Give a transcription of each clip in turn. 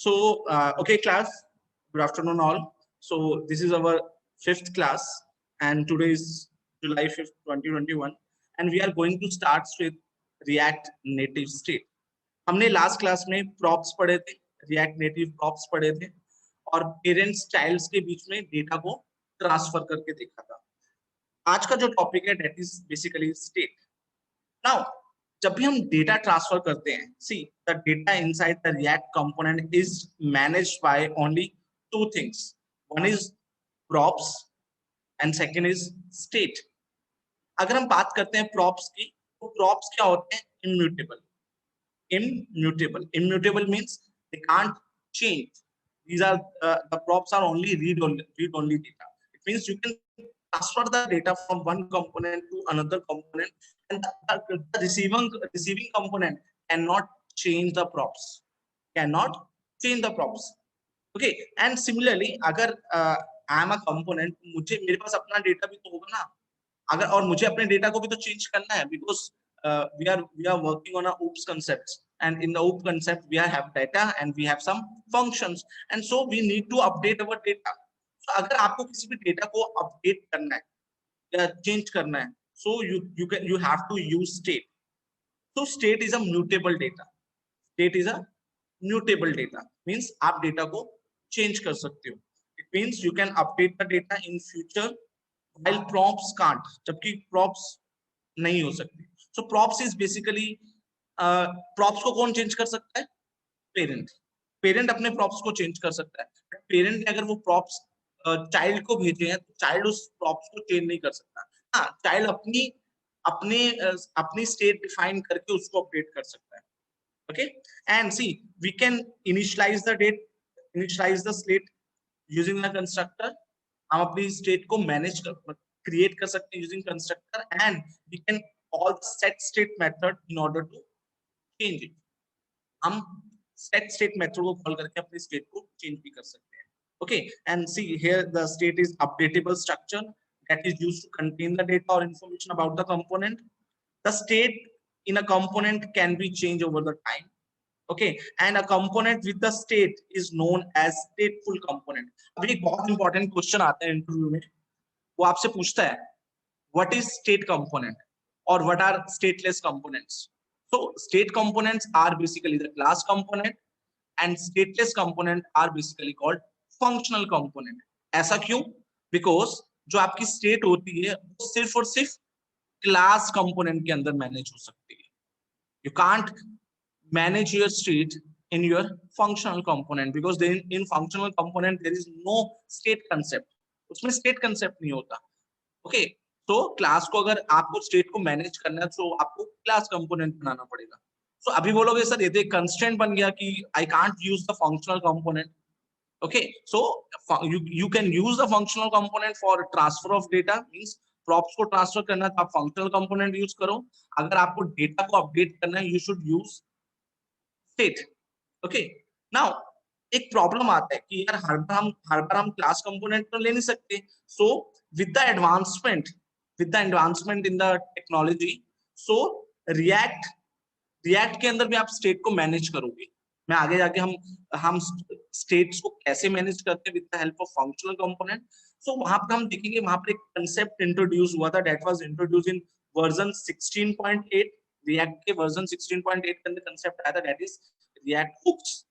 Okay, class, good afternoon all. So this is our fifth class and today is July 5th, 2021 and we are going to start with React Native State. हमने last class में props पढ़े थे, react native props पढ़े थे और parents child's के बीच में data को ट्रांसफर करके देखा था. आज का जो टॉपिक है that is basically state. Now जब भी हम डेटा ट्रांसफर करते हैं, see the data inside the react component is managed by only two things. One is props and second is state. अगर हम बात करते हैं प्रॉप्स की, तो प्रॉप्स क्या होते हैं? Immutable means they can't change. These are the props are only read only data. It means you can transfer the data from one component to another component, and the receiving component cannot change the props. Okay, and similarly, अगर I am a component, मेरे पास अपना data भी तो होगा ना, अगर और मुझे अपने डेटा को भी तो चेंज करना है, because we are working on a OOPS concepts, and in the OOP concept we have data and we have some functions, and so we need to update our data. So अगर आपको किसी भी data को update करना है या change करना है, so you have to use state. So state is a mutable data. State is a mutable data means आप डेटा को चेंज कर सकते हो. It means you can update the data in future while props can't, जबकि props नहीं हो सकती. So props is basically props को कौन चेंज कर सकता है? पेरेंट अपने props को चेंज कर सकता है. पेरेंट ने अगर वो props चाइल्ड को भेजे हैं तो चाइल्ड उस props को चेंज नहीं कर सकता. हाँ, चाइल्ड अपनी स्टेट डिफाइन करके उसको अपडेट कर सकता है. Okay, and see, we can initialize the state using the constructor. हम अपनी स्टेट को मैनेज क्रिएट कर सकते हैं using constructor, and we can call the set state method in order to change it. हम set state method को call करके अपनी स्टेट को चेंज भी कर सकते हैं. Okay, and see here the state is updatable structure that is used to contain the data or information about the component. The state in a component can be changed over the time. Okay, and a component with the state is known as stateful component. अभी एक बहुत important question आता है interview में, वो आपसे पूछता है what is state component or what are stateless components. So state components are basically the class component and stateless component are basically called functional component. ऐसा क्यों? Because जो आपकी state होती है वो सिर्फ और सिर्फ class component के अंदर मैनेज हो सकती है. You can't manage your state in your functional component because then in functional component there is no state concept. उसमें state concept नहीं होता. Okay, तो क्लास को अगर आपको स्टेट को मैनेज करना है तो आपको क्लास कंपोनेंट बनाना पड़ेगा. तो अभी बोलोगे सर ये तो एक कंस्ट्रेंट बन गया कि I can't use the functional component. Okay, so you can use the functional component for transfer of data. Means props को ट्रांसफर करना है तो आप फंक्शनल कंपोनेंट यूज करो. अगर आपको डेटा को अपडेट करना है you should use state. Okay, now एक प्रॉब्लम आता है कि यार हर बार हम क्लास कंपोनेंट तो ले नहीं सकते. So with the advancement in the technology, so react के अंदर भी आप स्टेट को मैनेज करोगे. मैं आगे जाके हम स्टेट्स को कैसे मैनेज करते हैं with the help of functional component. So वहां पर हम देखेंगे, वहां पर एक कंसेप्ट इंट्रोड्यूस हुआ था that was introduce in version 16.8. React के वर्जन 16.8 के अंदर कंसेप्ट आया था that is React hooks.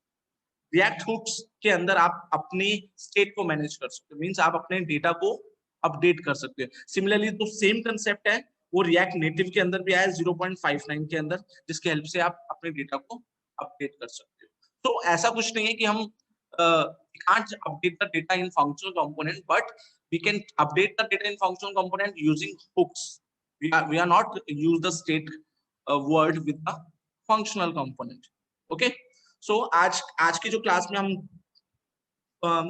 React hooks के अंदर आप अपने स्टेट को मैनेज कर सकते हो. मींस आप अपने डेटा को अपडेट कर सकते हो. सिमिलरली तो सेम कंसेप्ट है वो रिएक्ट नेटिव के अंदर भी आया 0.59 के अंदर, जिसके हेल्प से आप अपने डेटा को अपडेट कर सकते हो. तो ऐसा कुछ नहीं है कि हम can't update the data in functional component, but we can update the data in functional component using hooks. We are not use the state word with the functional component. Okay, so आज की जो class में हम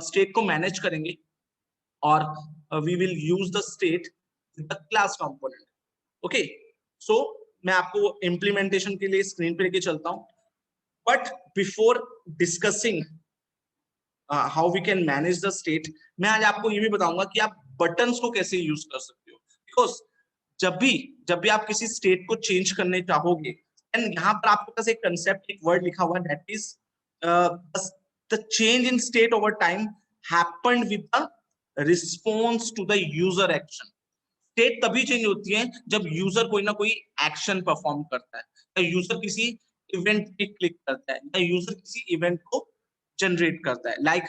state को manage करेंगे और we will use the state with the class component. Okay, so मैं आपको implementation के लिए स्क्रीन पे लेके चलता हूँ. But before discussing how we can manage the state, मैं आज आपको ये भी बताऊंगा कि आप बटन्स को कैसे यूज कर सकते हो. Because जब भी आप किसी स्टेट को चेंज करने चाहोगे, एंड यहाँ पर आपके पास एक कंसेप्ट, एक वर्ड लिखा हुआ है that is the change in state over time happened with the response to the user action. State तभी चेंज होती है जब यूजर कोई ना कोई एक्शन परफॉर्म करता है, या यूजर किसी इवेंट पे क्लिक करता है, या यूजर किसी इवेंट को जनरेट करता है, लाइक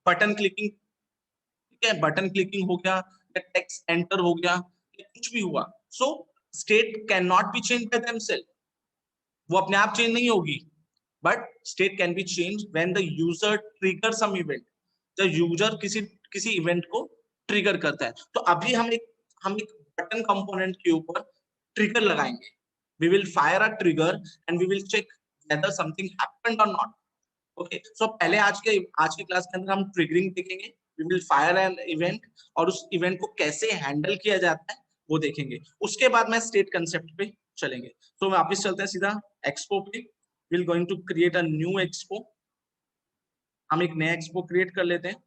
बटन क्लिकिंग, ठीक है, बटन क्लिकिंग हो गया, या टेक्स्ट एंटर हो गया, या कुछ भी हुआ. So state can not be change by themselves, वो अपने आप चेंज नहीं होगी, but state can be change when the user trigger some event, जब यूजर किसी इवेंट को ट्रिगर करता है. तो अभी हम एक बटन कंपोनेंट के ऊपर ट्रिगर लगाएंगे. We will fire a trigger and we will check whether something happened और नॉट. ओके, सो पहले आज की क्लास के अंदर हम ट्रिगरिंग देखेंगे. We will fire an event, और उस इवेंट को कैसे हैंडल किया जाता है वो देखेंगे. उसके बाद मैं स्टेट कंसेप्ट पे चलेंगे. तो वापस चलते हैं सीधा एक्सपो पे. Will going to create a new Expo. हम एक नया एक्सपो क्रिएट कर लेते हैं.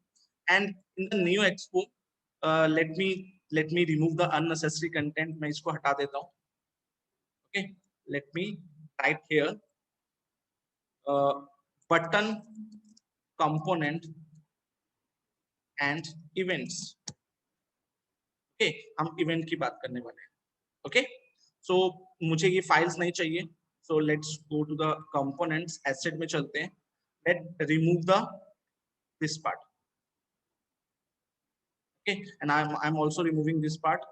And in the new Expo let me remove the unnecessary content. मैं इसको हटा देता हूँ. Okay, let me type here button component and events. Okay, हम इवेंट की बात करने वाले हैं. Okay, so मुझे ये फाइल्स नहीं चाहिए. So let's go to the components. Asset में चलते हैं. Let's remove this part. Okay, and I'm also removing this part.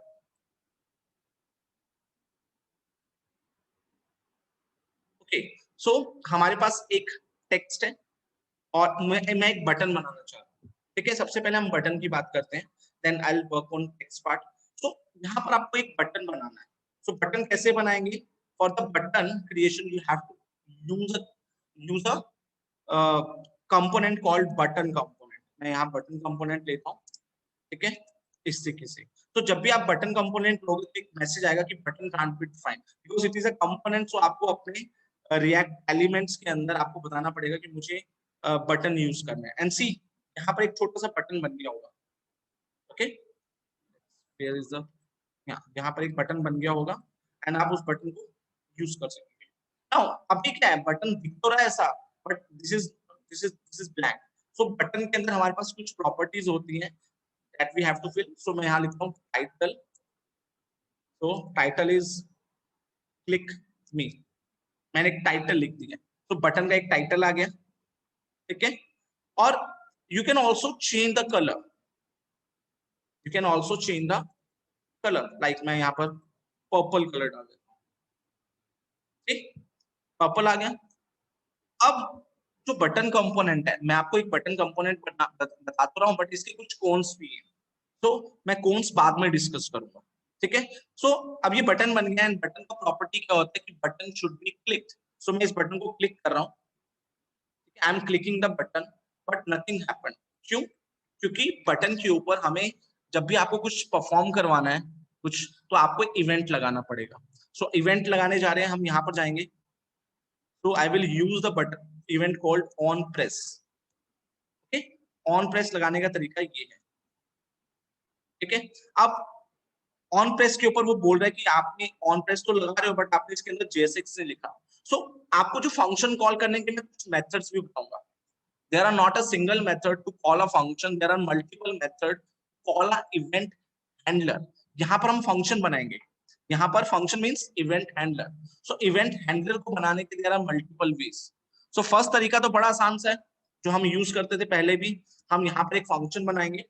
Okay, so हमारे पास एक टेक्स्ट है और मैं एक बटन बनाना चाहता हूँ. ठीक है, सबसे पहले हम बटन की बात करते हैं, then I will work on text part. So यहाँ पर आपको एक बटन बनाना है. सो बटन कैसे बनाएंगे? For the button creation you have to use a component called button component. मैं यहाँ बटन कंपोनेंट लेता हूँ. ठीक है, इस तरीके से. तो जब भी आप बटन कंपोनेंट लोगे तो एक मैसेज आएगा कि button can't be defined because it is a component. So आपको अपने रिएक्ट एलिमेंट्स के अंदर आपको बताना पड़ेगा कि मुझे बटन यूज करना है. एंड सी, यहाँ पर एक छोटा सा बटन बन गया होगा. ओके, वेयर इज द, यहाँ पर एक बटन बन गया होगा एंड आप उस बटन को यूज कर सकेंगे. नाउ अभी क्या है, बटन दिख तो रहा है ऐसा, but this is blank. So button के अंदर हमारे पास कुछ प्रॉपर्टीज होती हैं that we have to fill. So मैं यहाँ लिखता हूँ title. So title is click me. मैंने एक टाइटल लिख दिया. तो बटन का एक टाइटल आ गया. ठीक है, और you can also change the color. You can also change the color. Like मैं यहाँ पर पर्पल कलर डाल देता हूँ. ठीक, पर्पल आ गया. अब जो बटन कंपोनेंट है, मैं आपको एक बटन कंपोनेंट बता तो रहा हूँ, बट इसके कुछ कॉन्स भी है. तो मैं कॉन्स बाद में डिस्कस करूंगा. ठीक है, सो अब ये बटन बन गया. एंड बटन का प्रॉपर्टी क्या होता है कि बटन शुड बी क्लिक्ड. सो मैं इस बटन को क्लिक कर रहा हूँ. I am clicking the button but nothing happened. क्यों? क्योंकि बटन के ऊपर हमें जब भी आपको कुछ परफॉर्म करवाना है कुछ, तो आपको इवेंट लगाना पड़ेगा. सो इवेंट लगाने जा रहे हैं हम. यहाँ पर जाएंगे. So I will use the button event called on press. Okay, on press लगाने का तरीका ये है. ठीक है, अब on press के ऊपर वो बोल रहा है कि आपने on press तो लगा रहे हो बट आपने इसके अंदर JSX नहीं लिखा. So आपको जो फंक्शन कॉल करने के मैं कुछ मेथड्स भी बताऊंगा. There are not a single method to call a function. There are multiple methods to call a event handler. यहाँ पर हम फंक्शन बनाएंगे. यहाँ पर फंक्शन मींस इवेंट हैंडलर. सो इवेंट हैंडलर को बनाने के लिए मल्टीपल वेज. सो फर्स्ट तरीका तो बड़ा आसान सा है जो हम यूज करते थे पहले भी. हम यहाँ पर एक फंक्शन बनाएंगे.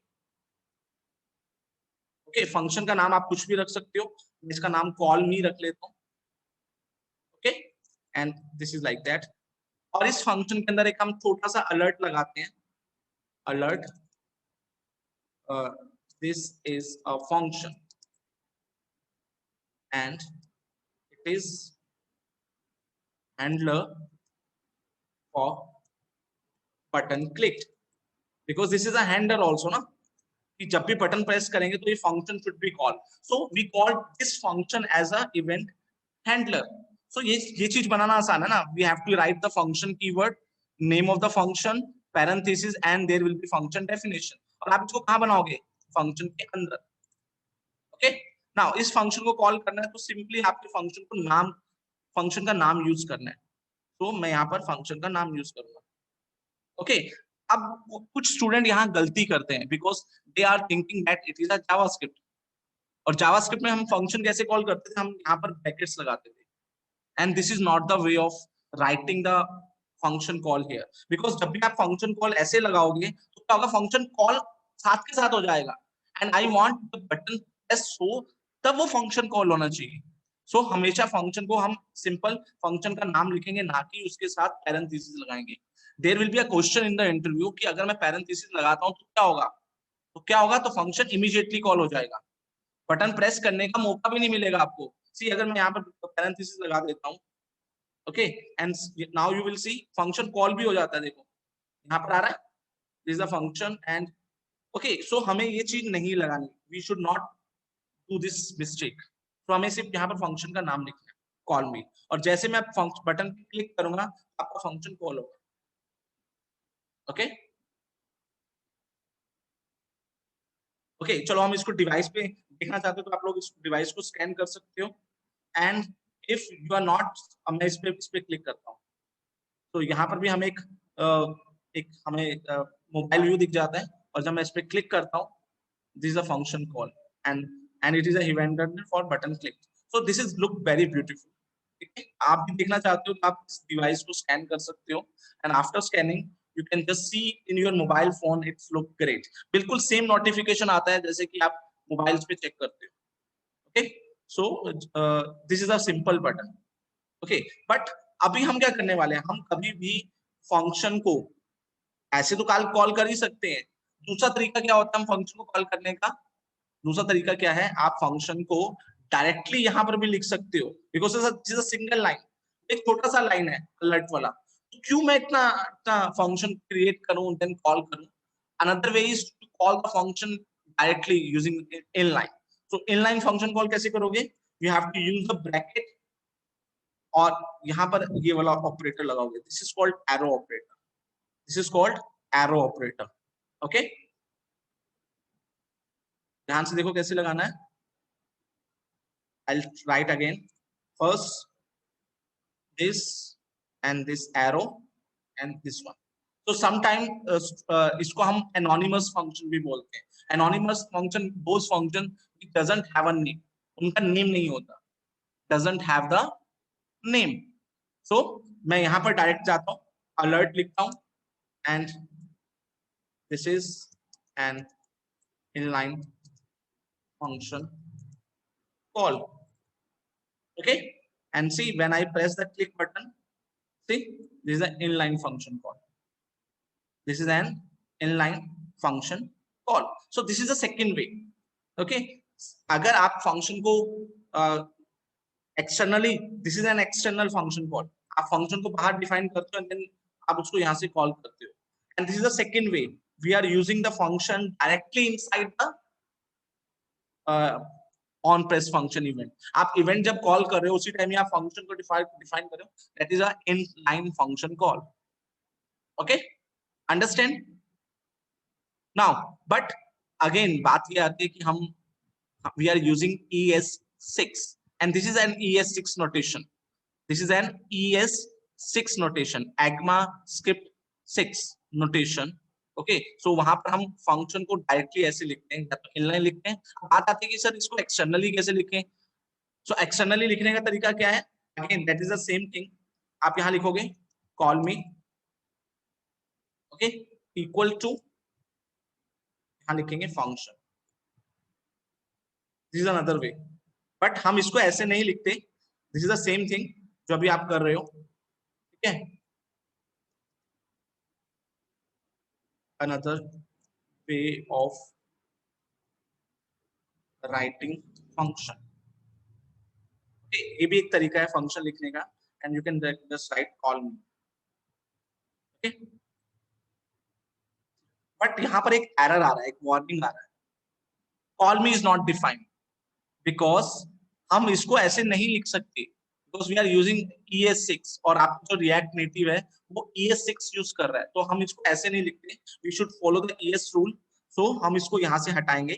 ओके, फंक्शन का नाम आप कुछ भी रख सकते हो. इसका नाम कॉल मी रख लेता हूँ. Okay, and this is like that. और इस फंक्शन के अंदर एक हम छोटा सा अलर्ट लगाते हैं. Alert, this is a function and it is handler for button clicked because this is a handler also ना, कि जब भी बटन प्रेस करेंगे तो ये function should be called. So we call this function as a event handler. So ये चीज बनाना आसान है ना. We have to write the function keyword, name of the function, parenthesis and there will be function definition. और आप इसको कहाँ बनाओगे? फंक्शन के अंदर. ओके, नाउ इस फंक्शन को कॉल करना है तो सिंपली आपके फंक्शन का नाम यूज करना है. तो मैं यहाँ पर फंक्शन का नाम यूज करूंगा. ओके, अब कुछ स्टूडेंट यहाँ गलती करते हैं because they are thinking that it is a JavaScript, और जावास्क्रिप्ट में हम फंक्शन कैसे कॉल करते थे, हम यहाँ पर ब्रैकेट्स लगाते थे, and this is not the way of writing the function call here, because जब भी आप फंक्शन कॉल ऐसे लगाओगे तो क्या होगा, फंक्शन कॉल साथ के साथ हो जाएगा, and I want the button press so तब वो फंक्शन कॉल होना चाहिए। सो हमेशा फंक्शन को हम सिंपल फंक्शन का नाम लिखेंगे, ना कि उसके साथ पैरेंथेसिस लगाएंगे। There will be a question in the interview कि अगर मैं पैरेंथेसिस लगाता हूं तो क्या होगा, तो क्या होगा, तो फंक्शन इमीडिएटली कॉल हो जाएगा, बटन प्रेस करने का मौका भी नहीं मिलेगा आपको। सी अगर मैं यहाँ पर पैरेंथेसिस लगा देता हूँ, okay, and now you will C function call भी हो जाता है, देखो यहाँ पर आ रहा है, this is the function and okay. So हमें ये चीज नहीं लगानी, we should not do this mistake. तो हमें सिर्फ यहाँ पर फंक्शन का नाम लिखना है, कॉल मी, और जैसे मैं बटन क्लिक करूंगा आपका फंक्शन कॉल होगा, ओके ओके। चलो हम इसको डिवाइस पे देखना चाहते हो तो आप लोग इस डिवाइस को स्कैन कर सकते हो, and if you are not, मैं इस पे क्लिक करता हूँ तो यहाँ पर भी हमें एक हमें मोबाइल व्यू दिख जाता है, और जब मैं इस पे क्लिक करता हूँ, this is a function call and it is a event for button click. So this is look very beautiful. ठीक है, आप भी देखना चाहते हो तो आप इस डिवाइस को स्कैन कर सकते हो, and after scanning you can just see in your mobile phone it's look great. बिल्कुल सेम नोटिफिकेशन आता है जैसे कि आप मोबाइल्स पे चेक करते हो, okay. So this is a simple button, okay. But अभी हम क्या करने वाले हैं, हम कभी भी फंक्शन को ऐसे तो कॉल कर ही सकते हैं। दूसरा तरीका क्या होता है हम फंक्शन को कॉल करने का, दूसरा तरीका क्या है, आप फंक्शन को डायरेक्टली यहां पर भी लिख सकते हो, बिकॉज दिस सिंगल लाइन, एक छोटा सा लाइन है अलर्ट वाला, तो क्यों मैं इतना इतना फंक्शन क्रिएट करूं देन कॉल करूं। Another way is to call the function directly using inline. So inline function call कैसे करोगे, you have to use the bracket, और यहाँ पर ये वाला ऑपरेटर लगाओगे, this is called arrow operator, this is called arrow operator, okay. ध्यान से देखो कैसे लगाना है, I write again, first this and this arrow and this one. तो sometime इसको हम anonymous function भी बोलते हैं। Anonymous function those function it doesn't have a name, उनका name नहीं होता, doesn't have the name। So मैं यहाँ पर डायरेक्ट जाता हूँ, alert लिखता हूँ, and this is an inline function call, okay। And see when I press the click button, see this is an inline function call, this is an inline function call। So this is the second way, okay। अगर आप function को externally, this is an external function call, आप function को बाहर define करते हो then आप उसको यहाँ से कॉल करते हो, and this is the second way, we are using the function directly inside the on press function event. आप इवेंट जब कॉल कर रहे हो उसी टाइम आप फंक्शन को डिफाइन कर रहे हो, that is a inline function call, okay, understand now. But again बात ये आती है कि हम we are using ES6 and this is an ES6 notation, this is an ES6 notation, ECMAScript 6 notation, okay. So वहां पर हम फंक्शन को डायरेक्टली ऐसे लिखते हैं या तो इनलाइन लिखते हैं। बात आती है कि सर इसको एक्सटर्नली कैसे लिखें, सो एक्सटर्नली लिखने का तरीका क्या है, again that is the same thing, आप यहां लिखोगे call me, okay, equal to, यहां लिखेंगे function, this is another way, but हम इसको ऐसे नहीं लिखते, this is the same thing जो अभी आप कर रहे हो, ठीक है। Another way of writing function, ये भी एक तरीका है फंक्शन लिखने का, and you can just write call me, okay. But यहाँ पर एक एरर आ रहा है, एक वार्निंग आ रहा है, call me is not defined, because हम इसको ऐसे नहीं लिख सकते, because we are using ES6 और आपका जो रिएक्ट नेटिव है वो ES6 यूज कर रहा है, तो हम इसको ऐसे नहीं लिखते, we should follow the ES rule. So हम इसको यहां से हटाएंगे,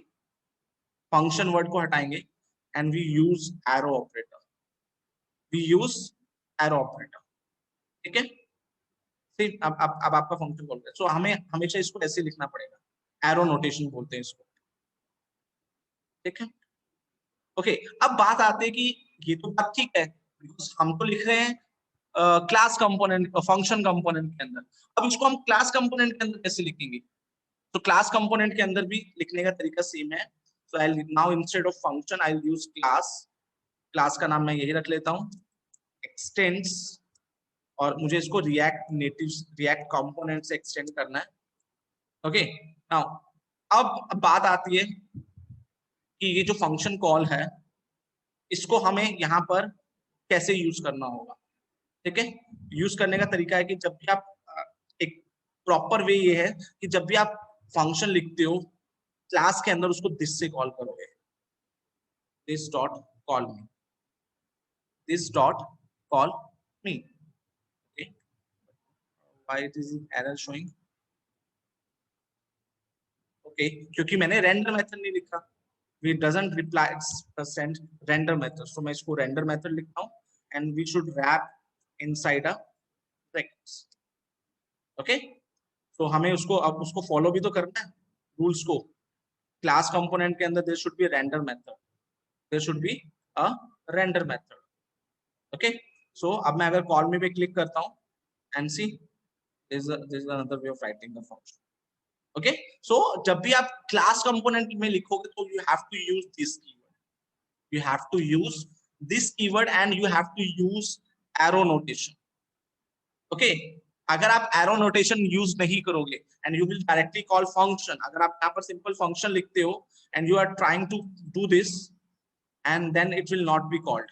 फंक्शन वर्ड को हटाएंगे, and we use arrow operator, we use arrow operator, ठीक है। ठीक, अब आपका फंक्शन कॉल है, सो हमें हमेशा इसको ऐसे लिखना पड़ेगा, एरो नोटेशन बोलते हैं इसको, ठीक है। ओके, अब बात आती है कि ये तो बात ठीक है, बिकॉज हम तो लिख रहे हैं क्लास कंपोनेंट, फंक्शन कंपोनेंट के अंदर। अब इसको हम क्लास कंपोनेंट के अंदर कैसे लिखेंगे? तो क्लास कंपोनेंट के अंदर भी लिखने का तरीका सेम है। So I now instead of function I will use class. Class का नाम मैं यही रख लेता हूँ, एक्सटेंड्स, और मुझे इसको रिएक्ट नेटिव रिएक्ट कंपोनेंट से एक्सटेंड करना है। ओके, नाउ अब बात आती है कि ये जो फंक्शन कॉल है इसको हमें यहाँ पर कैसे यूज करना होगा, ठीक है। यूज करने का तरीका है कि जब भी आप एक प्रॉपर वे ये है कि जब भी आप फंक्शन लिखते हो क्लास के अंदर उसको दिस से कॉल करोगे, this dot call me, this dot call me. Okay, why it is error showing? Okay, क्योंकि मैंने रेंडर मेथड नहीं लिखा, we doesn't reply send render method, so मैं इसको render method लिखता हूँ and we should wrap inside a brackets। Okay, तो हमें उसको अब उसको फॉलो भी तो करना है रूल्स को। क्लास कंपोनेंट के अंदर there should be render method, there should be a render method. Okay, so अब मैं अगर कॉल मी पे क्लिक करता हूँ and see this is another way of writing the function. Okay, so जब भी आप क्लास कंपोनेंट में लिखोगे तो you have to use this keyword, you have to use this keyword and you have to use arrow notation। okay, अगर आप arrow notation use नहीं करोगे and you will directly call function, अगर आप यहाँ पर simple function लिखते हो and you are trying to do this and then it will not be called,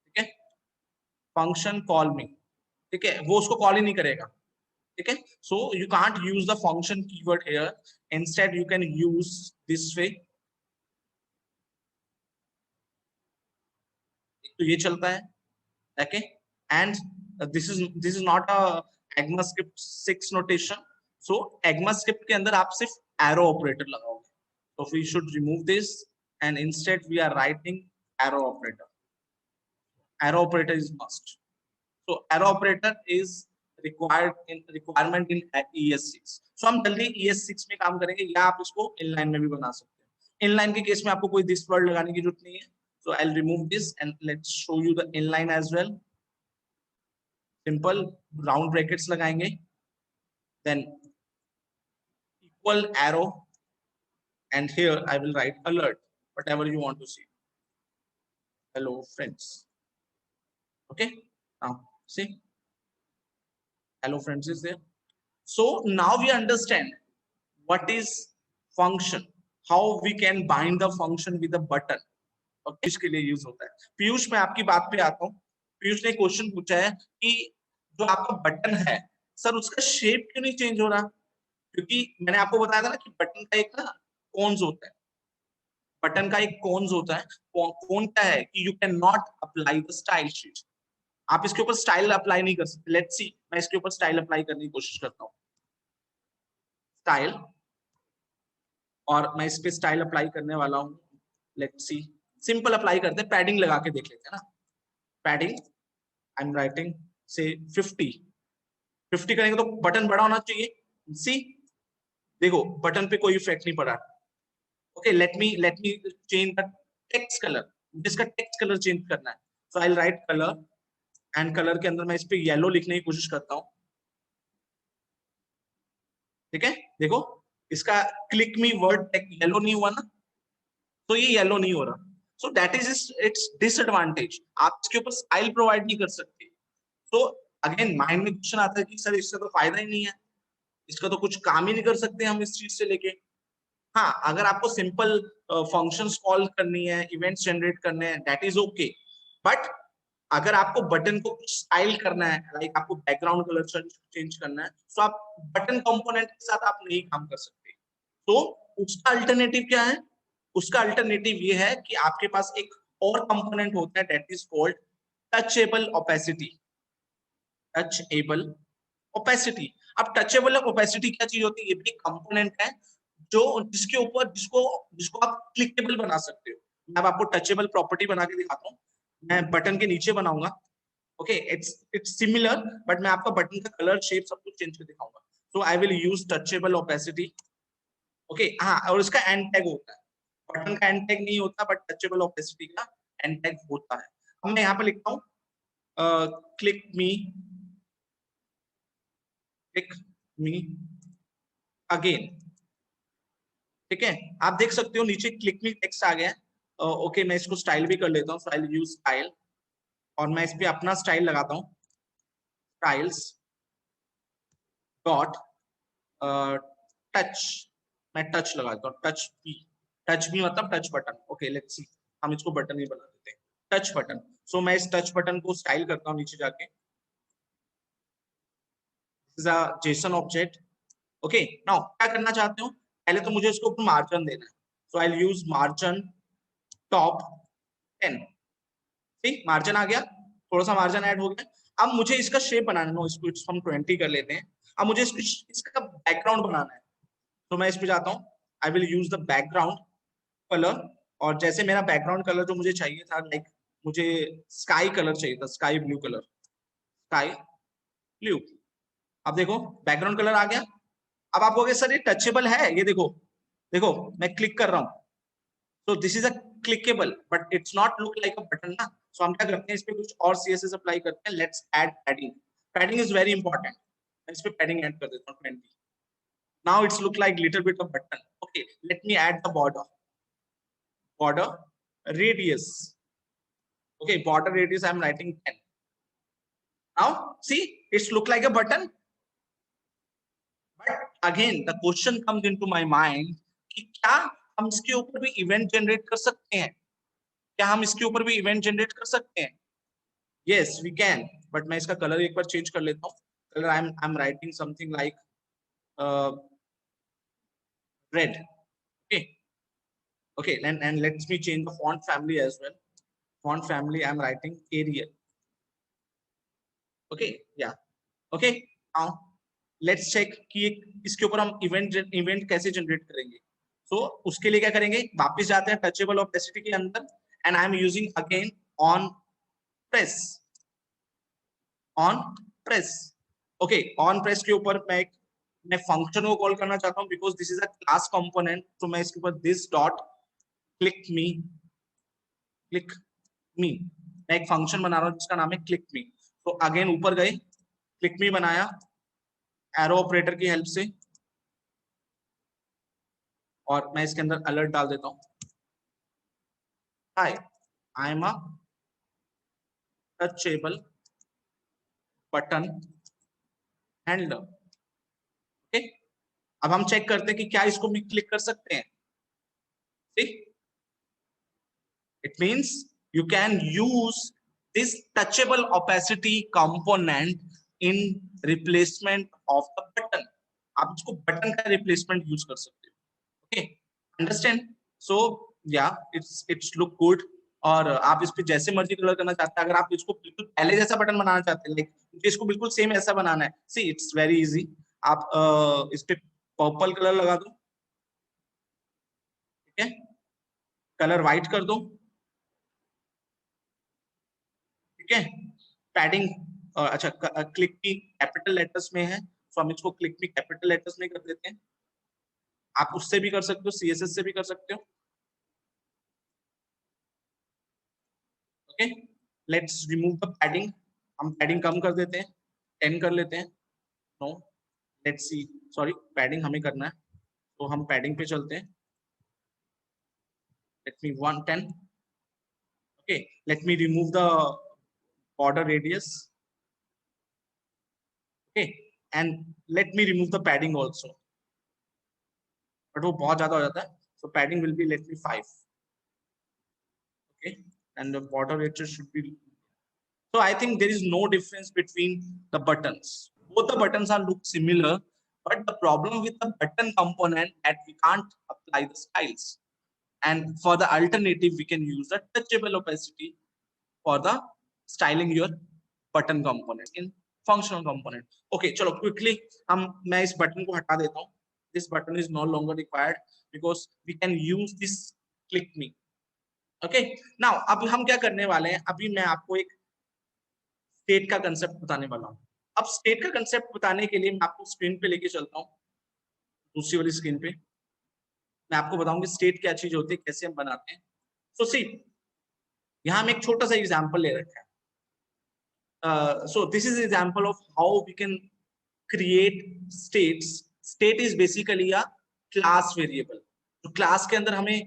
ठीक है। function call me, ठीक है, वो उसको कॉल ही नहीं करेगा, ठीक है। so you can't use the function keyword here, instead you can use this way। तो ये चलता है, okay, and this is not a ECMAScript 6 notation, so ECMAScript के अंदर आप सिर्फ arrow operator लगाओगे, so we should remove this and instead we are writing arrow operator। arrow operator is must, so arrow operator is requirement in ES6। so हम जल्दी ES6 में काम करेंगे, या आप इसको inline में भी बना सकते हैं। inline के केस में आपको कोई this word लगाने की जरूरत नहीं है, so I'll remove this and let's show you the inline as well। Simple round brackets लगाएंगे, then equal arrow and here I will write alert, whatever you want to see, hello friends। okay, now see hello friends is there। so now we understand what is function, how we can bind the function with a button, और किसके लिए use होता है। पीयूष, मैं आपकी बात पे आता हूँ। पीयूष ने क्वेश्चन पूछा है कि जो आपका बटन है सर उसका शेप क्यों नहीं चेंज हो रहा, क्योंकि मैंने आपको बताया था ना कि बटन का एक ना कोन्स होता है, बटन का एक कोन्स होता है। कोन क्या है कि you can not apply the style sheet, आप इसके ऊपर स्टाइल अप्लाई नहीं कर सकते। लेट्स सी, मैं इसके ऊपर स्टाइल अप्लाई करने की कोशिश करता हूँ, स्टाइल, और मैं इस पे स्टाइल अप्लाई करने वाला हूँ। लेट्स सी, सिंपल अप्लाई करते हैं, पैडिंग लगा के देख लेते हैं ना। पैडिंग आई एम राइटिंग से 50 करेंगे तो बटन बड़ा होना चाहिए। सी देखो बटन पे कोई इफेक्ट नहीं पड़ा। Okay, let me change the text colour, जिसका टेक्स्ट कलर चेंज करना है। So I will write colour and colour के अंदर मैं इस पे येलो लिखने की कोशिश करता हूँ, ठीक है। देखो इसका क्लिक मी वर्ड येलो नहीं हुआ ना, तो ये येलो नहीं हो रहा। So that is it's disadvantage, आप इसके ऊपर स्टाइल प्रोवाइड नहीं कर सकते। तो अगेन माइंड में क्वेश्चन आता है कि सर इससे तो फायदा ही नहीं है, इसका तो कुछ काम ही नहीं कर सकते हम इस चीज से लेके। हाँ, अगर आपको सिंपल फंक्शंस कॉल करनी है, इवेंट्स जनरेट करने हैं, दैट इज ओके। बट अगर आपको बटन को कुछ स्टाइल करना है, लाइक आपको बैकग्राउंड कलर चेंज करना है, तो आप बटन कंपोनेंट के साथ आप नहीं काम कर सकते। तो उसका अल्टरनेटिव क्या है? उसका अल्टरनेटिव ये है कि आपके पास एक और कंपोनेंट होता है, that is called touchable opacity. Touchable opacity, अब टचेबल ओपेसिटी क्या चीज होती है? ये भी एक कंपोनेंट है जो जिसके ऊपर जिसको आप क्लिकेबल बना सकते हो। मैं अब आपको टचेबल प्रॉपर्टी बना के दिखाता हूँ। मैं बटन के नीचे बनाऊंगा, ओके इट्स सिमिलर, बट मैं आपका बटन का कलर शेप सब कुछ चेंज कर दिखाऊंगा. So I will use touchable opacity. Okay हाँ, और इसका एंड टैग होता है. बटन का एंड टैग नहीं होता, बट टचेबल ओपेसिटी का एंड टैग होता है. अब मैं यहाँ पे लिखता हूँ क्लिक मी अगेन. ठीक है, आप देख सकते हो नीचे क्लिक मी टेक्स्ट आ गया है. ओके मैं इसको स्टाइल भी कर लेता हूँ. आई विल यूज स्टाइल, और मैं इस पे अपना स्टाइल लगाता हूँ. Styles dot touch. मैं टच लगाता हूँ. टच भी मतलब touch button. Okay let's see, हम इसको बटन ही बना देते हैं, टच बटन. सो मैं इस टच बटन को स्टाइल करता हूँ नीचे जाके. This is a Jason object. Okay now क्या करना चाहते हो, पहले तो मुझे इसको मार्जिन देना है. So I will use margin top 10. ठीक, मार्जिन आ गया, थोड़ा सा मार्जिन ऐड हो गया. अब मुझे इसका शेप बनाना है. इसको हम 20 कर लेते हैं. अब मुझे इसका बैकग्राउंड बनाना है. तो मैं इस पे जाता हूँ. आई will use the background colour. और जैसे मेरा बैकग्राउंड कलर जो मुझे चाहिए था, लाइक मुझे स्काई कलर चाहिए था, sky blue colour. Sky blue. अब देखो बैकग्राउंड कलर आ गया. अब आप कहोगे सर ये टचेबल है, ये देखो देखो मैं क्लिक कर रहा हूँ. तो this is a clickable, but it's not look like a button ना. सो हम क्या करते हैं, इस पे कुछ और सीएसएस अप्लाई करते हैं. Let's add padding. Padding is very important. मैं इस पे पैडिंग ऐड कर देता हूँ 20. Now it's look like little bit off button. Okay let me add the border radius. Okay, border radius I am writing 10. Now see, it's look like a button. But again the question comes into my mind कि क्या हम इसके ऊपर भी event generate कर सकते हैं? क्या हम इसके ऊपर भी इवेंट जनरेट कर सकते हैं? Yes we can, but मैं इसका कलर एक बार चेंज कर लेता हूँ. Colour I'm writing something like red. Okay and let me change the font family as well. Font family I'm writing Arial. Okay yeah. Okay now let's check कि इसके ऊपर हम इवेंट कैसे जनरेट करेंगे. सो उसके लिए क्या करेंगे, वापस जाते हैं टचेबल ऑपेसिटी के अंदर. And I am using again on press. On press. Okay on press के ऊपर मैं फंक्शन को कॉल करना चाहता हूँ, because this is a class component. तो मैं इसके ऊपर दिस डॉट क्लिक मी मैं एक फंक्शन बना रहा हूँ जिसका नाम है क्लिक मी. तो अगेन ऊपर गए, क्लिक मी बनाया एरो ऑपरेटर की हेल्प से, और मैं इसके अंदर अलर्ट डाल देता हूँ. Hi I am a touchable button handler. Okay अब हम चेक करते हैं कि क्या इसको भी क्लिक कर सकते हैं. It means you can use this touchable opacity component in replacement of the button. आप इसको बटन का रिप्लेसमेंट यूज कर सकते हो. Okay understand. सो या इट्स लुक गुड. और आप इस पे जैसे मर्जी कलर करना चाहते हैं. अगर आप इसको बिल्कुल पहले जैसा बटन बनाना चाहते हैं, लाइक मुझे इसको बिल्कुल सेम ऐसा बनाना है, सी इट्स वेरी इजी. आप इस पे पर्पल कलर लगा दो. ठीक है, कलर व्हाइट कर दो. ठीक है, पैडिंग अच्छा क्लिक की कैपिटल लेटर्स में है, तो हम इसको क्लिक की कैपिटल लेटर्स में कर देते हैं. आप उससे भी कर सकते हो, सीएसएस से भी कर सकते हो. Okay let's remove the padding. हम पैडिंग कम कर देते हैं, 10 कर लेते हैं. No let's see, sorry padding हमें करना है, तो हम पैडिंग पे चलते हैं. Let me 110. Okay let me remove the border radius. Okay and let me remove the padding also, but वो बहुत ज्यादा हो जाता है. So padding will be let me 5. Okay and the border radius should be. So I think there is no difference between the buttons. Both the buttons are look similar, but the problem with the button component that we can't apply the styles. And for the alternative, we can use the touchable opacity for the styling your button component in functional component. Okay, चलो quickly मैं इस button को हटा देता हूँ. This button is no longer required because we can use this click me. Okay, now अब हम क्या करने वाले हैं, अभी मैं आपको एक स्टेट का कंसेप्ट बताने वाला हूँ। अब स्टेट का कंसेप्ट बताने के लिए मैं आपको स्क्रीन पे लेके चलता हूँ, दूसरी वाली स्क्रीन पे। मैं आपको बताऊंगी स्टेट क्या चीज होती है, कैसे हम बनाते हैं। सो सी, यहाँ हम एक छोटा सा एग्जाम्पल ले रखा है। So this is example of how we can create states. State is basically a class variable. तो क्लास के अंदर हमें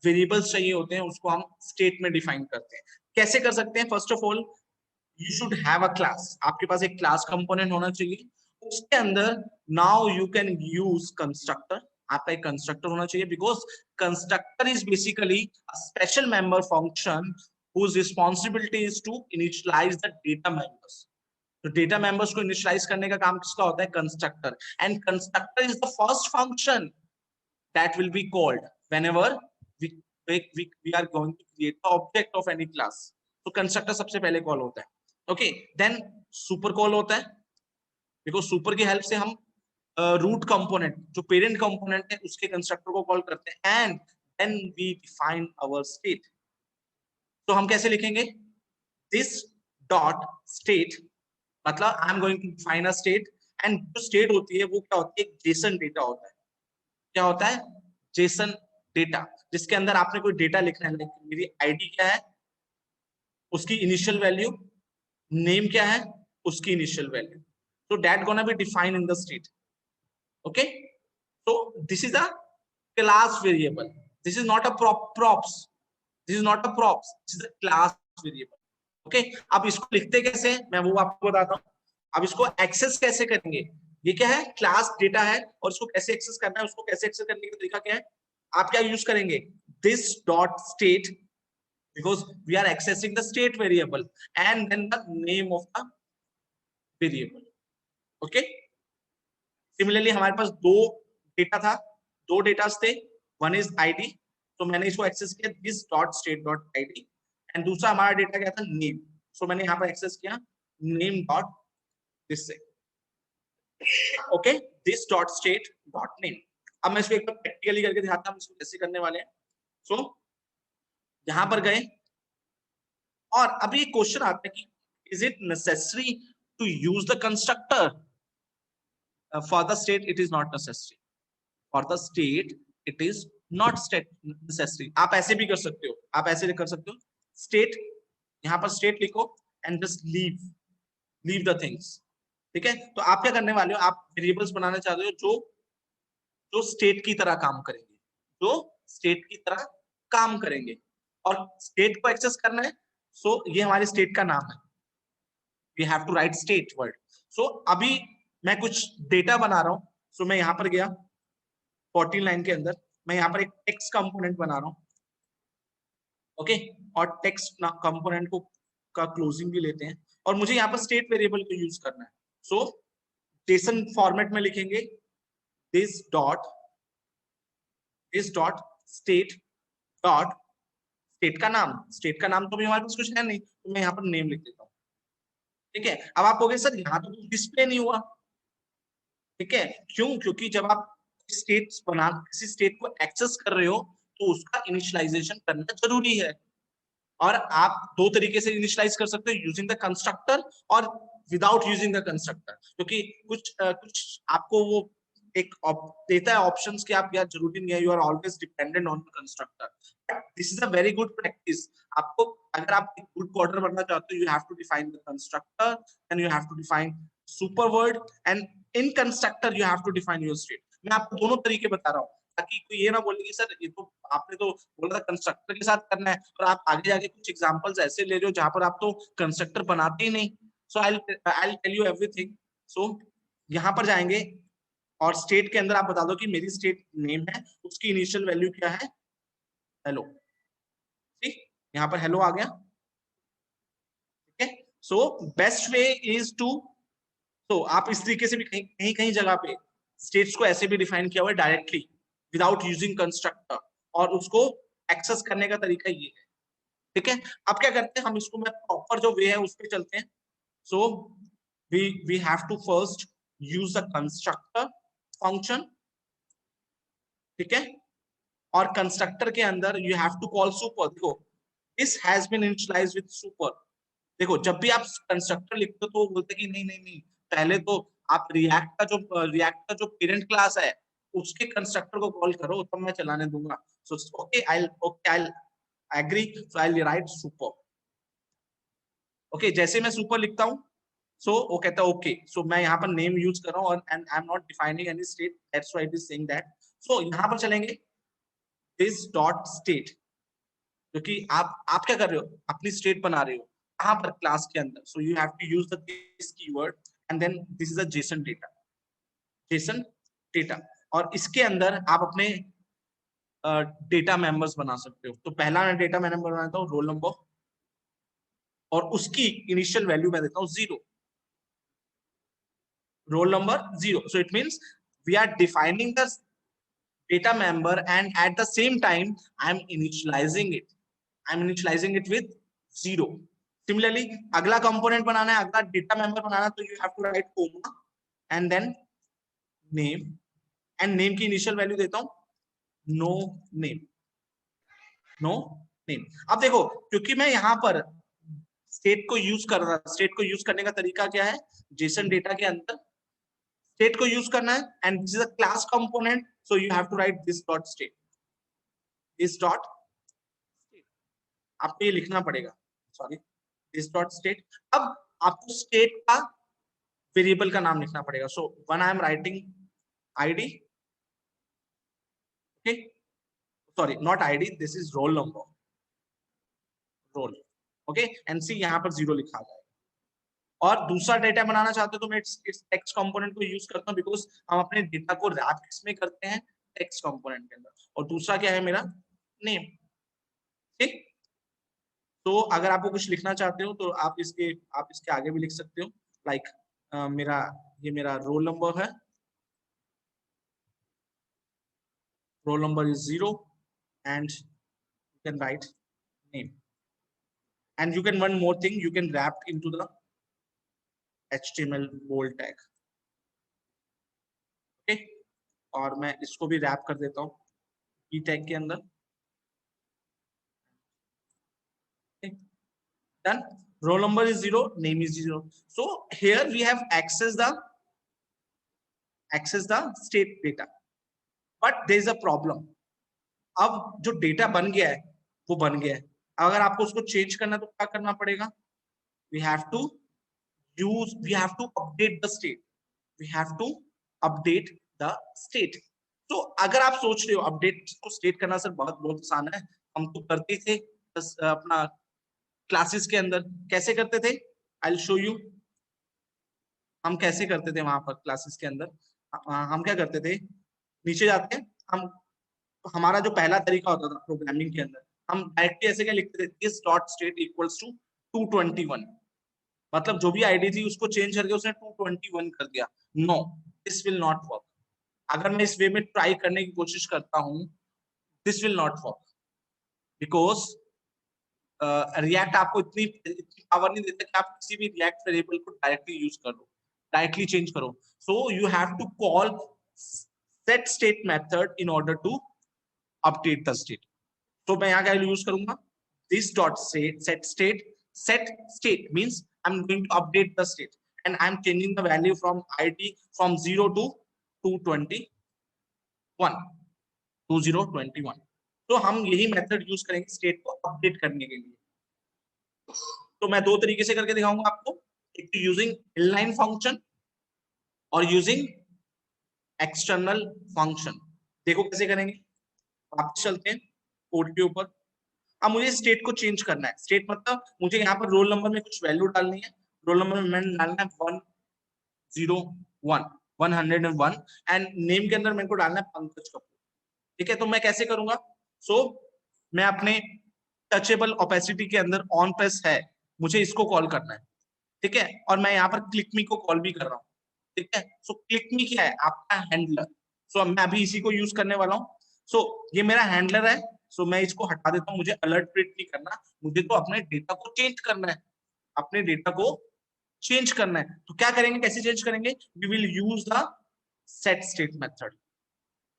वेरिएबल्स चाहिए होते हैं, उसको हम स्टेट में डिफाइन करते हैं। कैसे कर सकते हैं? First of all you should have a class, आपके पास एक क्लास कंपोनेंट होना चाहिए। उसके अंदर now you can use constructor, आपका एक कंस्ट्रक्टर होना चाहिए, because constructor is basically a special member function whose responsibility is to initialize the data members. तो डेटा मेंबर्स को इनिशियलाइज करने का काम किसका होता है? Constructor. And constructor is the first function that will be called whenever we are going to create the object of any class. तो constructor सबसे पहले कॉल होता है। ओके, देन सुपर कॉल होता है, बिकॉज सुपर की हेल्प से हम रूट कंपोनेंट, जो पेरेंट कंपोनेंट है, उसके कंस्ट्रक्टर को कॉल करते हैं। And then we define our state. तो हम कैसे लिखेंगे? दिस डॉट स्टेट, मतलब I am going to define a state, and जो स्टेट होती है वो क्या होती है? एक जेसन डेटा होता है। क्या होता है? जेसन डेटा, जिसके अंदर आपने कोई डेटा लिखना है। मेरी आईडी क्या है, उसकी इनिशियल वैल्यू, नेम क्या है, उसकी initial value. so that gonna be defined in the state. Okay, so this is a class variable, this is not a props, this is not a props, this is a class variable. Okay, अब इसको लिखते कैसे, मैं वो आपको बताता हूँ। अब इसको एक्सेस कैसे करेंगे? ये क्या है? क्लास डेटा है, और इसको कैसे एक्सेस करना है, उसको कैसे एक्सेस करने का तरीका क्या है? आप क्या यूज करेंगे? This dot state, because we are accessing the state variable, and then the name of the variable. Okay, similarly हमारे पास दो डेटा था, दो डेटास थे, वन इज आईडी, तो मैंने इसको एक्सेस किया this dot state dot ID, and दूसरा हमारा डेटा क्या था? नेम, सो मैंने यहाँ पर एक्सेस किया नेम डॉट दिस से। Okay, this dot state dot name. अब मैं इसको एक बार प्रैक्टिकली करके दिखाता हूँ इसको कैसे करने वाले हैं। सो यहाँ पर गए, और अभी एक क्वेश्चन आता है कि is it necessary to use the constructor? For the state it is not necessary, for the state it is not necessary. आप ऐसे भी कर सकते हो, आप ऐसे कर सकते हो, स्टेट, यहाँ पर स्टेट लिखो and just leave the things. ठीक है, तो आप क्या करने वाले हो? आप वेरिएबल्स बनाना चाहते हो जो जो स्टेट की तरह काम करेंगे, जो स्टेट की तरह काम करेंगे, और स्टेट को एक्सेस करना है। सो ये हमारे स्टेट का नाम है, we have to write state word. So अभी मैं कुछ डेटा बना रहा हूँ, सो मैं यहाँ पर गया 14 लाइन के अंदर, मैं यहाँ पर एक टेक्स्ट कंपोनेंट बना रहा हूँ। ओके, और टेक्स्ट कंपोनेंट को का क्लोजिंग भी लेते हैं, और मुझे यहाँ पर स्टेट वेरिएबल को यूज करना है। सो जेसन फॉर्मेट में लिखेंगे this dot state dot state का नाम, स्टेट का नाम तो भी हमारे पास कुछ है नहीं, तो मैं यहाँ पर नेम लिख देता हूँ। ठीक है, अब आप कहोगे सर यहाँ तो कुछ डिस्प्ले नहीं हुआ। ठीक है, क्यों? क्योंकि जब आप स्टेट्स बना, किसी स्टेट को एक्सेस कर रहे हो, तो उसका इनिशियलाइजेशन करना जरूरी है। और आप दो तरीके से इनिशियलाइज कर सकते हो, यूजिंग द कंस्ट्रक्टर और विदाउट यूजिंग द कंस्ट्रक्टर। क्योंकि कुछ आपको वो एक देता है ऑप्शंस कि आप यार जरूरी नहीं है, you are always dependent on the constructor. This is a very good practice. आपको अगर आप एक गुड कोडर बनना चाहते हो, you have to define the constructor, and you have to define super word, and in constructor you have to define your state. मैं आपको दोनों तरीके बता रहा हूँ, ताकि कोई ये ना बोले कि सर ये तो आपने तो बोला था कंस्ट्रक्टर के साथ करना है, और आप आगे जाके कुछ एग्जांपल्स ऐसे ले रहे हो जहां पर आप तो कंस्ट्रक्टर बनाते ही नहीं। So I will tell you everything. So यहाँ पर जाएंगे, और स्टेट के अंदर आप बता दो कि मेरी स्टेट नेम है, उसकी इनिशियल वैल्यू क्या है? हेलो। ठीक, यहाँ पर हेलो आ गया। ठीक है, so best way is to, तो आप इस तरीके से भी कहीं कहीं जगह पे स्टेट्स को ऐसे भी डिफाइन किया हुआ है डायरेक्टली विदाउट यूजिंग कंस्ट्रक्टर, और उसको एक्सेस करने का तरीका ये है। ठीक है, अब क्या करते हैं हम, इसको मैं प्रॉपर जो वे है उस पर चलते हैं। So we have to first use the constructor function. ठीक है, और कंस्ट्रक्टर के अंदर you have to call super. देखो, this has been initialized with super, देखो जब भी आप कंस्ट्रक्टर लिखते हो तो वो बोलते कि नहीं नहीं नहीं, पहले तो आप रिएक्ट का जो पेरेंट क्लास है उसके कंस्ट्रक्टर को कॉल करो तब मैं चलाने दूंगा। So okay I agree, so I write super. Okay जैसे मैं सुपर लिखता हूँ सो वो कहता है ओके, सो मैं यहाँ पर नेम यूज कर रहा हूँ और and I am not defining any state, that's why it is saying that. So यहाँ पर चलेंगे दिस डॉट स्टेट, क्योंकि आप क्या कर रहे हो, अपनी स्टेट बना रहे हो कहाँ पर, क्लास के अंदर। So you have to use the this keyword and then this is a JSON data, JSON data. और इसके अंदर आप अपने डेटा मेंबर्स बना सकते हो। तो पहला मैं डेटा मेंबर बनाता हूँ रोल नंबर, और उसकी इनिशियल वैल्यू मैं देता हूँ 0, roll number 0. So it means we are defining the data member and at the same time I'm initializing it. I'm initializing it with 0. Similarly, अगला component बनाना है, अगला data member बनाना है, तो you have to write comma and then name, and name की initial value देता हूँ no name, no name। अब देखो क्योंकि मैं यहाँ पर स्टेट को यूज कर रहा, स्टेट को यूज करने का तरीका क्या है, जेसन डेटा के अंदर स्टेट को यूज करना है and this is a class component, so you have to write this dot state, this dot state. आपको ये लिखना पड़ेगा, सॉरी दिस डॉट स्टेट। अब आपको स्टेट का वेरिएबल का नाम लिखना पड़ेगा। So when I am writing ID, okay sorry not ID, this is roll number, roll, okay and see यहाँ पर 0 लिखा जाएगा। और दूसरा डेटा बनाना चाहते हो तो मैं इस टेक्स्ट कंपोनेंट को यूज करता हूँ, बिकॉज हम अपने डेटा को रैप किसमें करते हैं, टेक्स्ट कंपोनेंट के अंदर। और दूसरा क्या है मेरा नेम, ठीक। तो अगर आपको कुछ लिखना चाहते हो तो आप इसके आगे भी लिख सकते हो, लाइक मेरा ये मेरा रोल नंबर है, roll number is 0 and you can write name and you can one more thing, you can wrap into the HTML bold tag, okay. और मैं इसको भी रैप कर देता हूँ ई टैग के अंदर, done। Roll number is 0, name is 0. So here we have access the state data, but there is a problem। अब जो डेटा बन गया है वो बन गया है, अगर आपको उसको चेंज करना है तो क्या करना पड़ेगा, we have to we have to update the state, we have to update the state। तो अगर आप सोच रहे हो अपडेट को स्टेट करना सर बहुत बहुत आसान है, हम तो करते थे अपना क्लासेस के अंदर, कैसे करते थे, आई विल शो यू हम कैसे करते थे वहां पर क्लासेस के अंदर। हम क्या करते थे, नीचे जाते हैं हम, हमारा जो पहला तरीका होता था प्रोग्रामिंग के अंदर, हम डायरेक्टली ऐसे क्या लिखते थे, this dot state equals to 221, मतलब जो भी आईडी थी उसको चेंज करके उसने 221 कर दिया। No, this will not work. अगर मैं इस वे में ट्राई करने की कोशिश करता हूं, this will not work, because React आपको इतनी पावर नहीं देता कि आप किसी भी रिएक्ट वेरिएबल को डायरेक्टली यूज करो, डायरेक्टली चेंज करो। So you have to call set state method in order to update the state. तो मैं यहाँ क्या यूज करूंगा, this dot set state, set state means I'm going to update the state and I'm changing the value from id from 0 to 221, 2021। तो हम यही method use करेंगे state को अपडेट करने के लिए। तो मैं दो तरीके से करके दिखाऊंगा आपको, एक तो यूजिंग इनलाइन फंक्शन और यूजिंग एक्सटर्नल फंक्शन। देखो कैसे करेंगे, वापस चलते हैं कोड के ऊपर। अब मुझे स्टेट को चेंज करना है, स्टेट मतलब मुझे यहाँ पर रोल नंबर में कुछ वैल्यू डालनी है, रोल नंबर में मैंने डालना है 101, 101 एंड नेम के अंदर मेरे को डालना है पंकज कपूर, ठीक है। तो मैं कैसे करूंगा, सो मैं अपने टचेबल ओपेसिटी के अंदर ऑन प्रेस है, मुझे इसको कॉल करना है, ठीक है। और मैं यहाँ पर क्लिक मी को कॉल भी कर रहा हूँ, ठीक है। सो क्लिक मी क्या है, आपका हैंडलर। सो मैं अभी इसी को यूज करने वाला हूँ। सो ये मेरा हैंडलर है, सो मैं इसको हटा देता हूँ, मुझे अलर्ट प्रिंट नहीं करना, मुझे तो अपने डेटा को चेंज करना है, अपने डेटा को चेंज करना है। तो क्या करेंगे, कैसे चेंज करेंगे, we will use the set state method.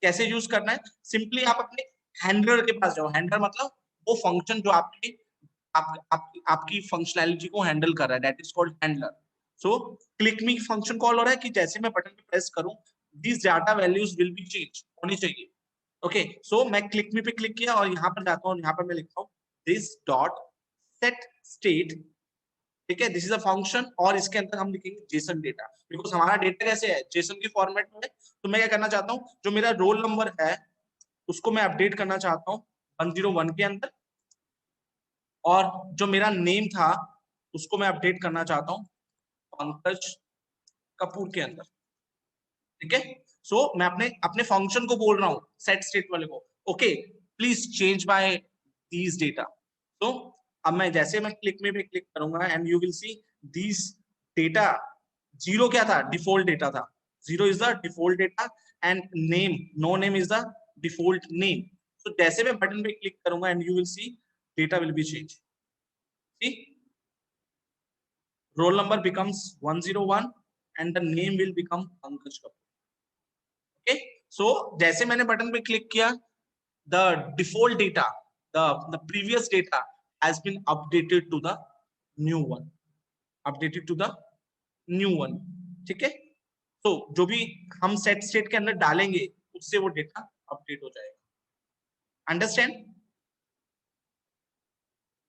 कैसे यूज करना है, सिंपली आप अपने हैंडलर के पास जाओ, हैंडलर मतलब वो फंक्शन जो आपके आपकी फंक्शनैलिटी को हैंडल कर रहा है, that is called handler. So click me function call हो रहा है कि जैसे मैं बटन पे प्रेस करूं this data values will be change होनी चाहिए। ओके सो मैं क्लिक मी पे क्लिक किया और यहाँ पर जाता हूँ, यहाँ पर मैं लिखता हूँ दिस डॉट सेट स्टेट, ठीक है, दिस इज अ फंक्शन और इसके अंदर हम लिखेंगे जेसन डेटा, बिकॉज हमारा डेटा कैसे है जेसन की फॉर्मेट में है। तो मैं क्या करना चाहता हूँ, जो मेरा रोल नंबर है उसको मैं अपडेट करना चाहता हूँ 101 के अंदर, और जो मेरा नेम था उसको मैं अपडेट करना चाहता हूँ पंकज कपूर के अंदर, ठीक है। सो मैं अपने अपने फंक्शन को बोल रहा हूँ सेट स्टेट वाले को, okay please change my these data. तो अब मैं जैसे मैं क्लिक में भी क्लिक करूंगा and you will see these data, zero क्या था, डिफॉल्ट डेटा था, zero is the default data and name no name is the default name. तो जैसे मैं बटन पे क्लिक करूंगा and you will see data will be change, see roll number becomes 101 and the name will become Pankaj Kapoor. Okay, so जैसे मैंने button पे click किया the default data, the previous data has been updated to the new one, updated to the new one, ठीक है। तो जो भी हम सेट स्टेट के अंदर डालेंगे उससे वो डेटा अपडेट हो जाएगा, understand.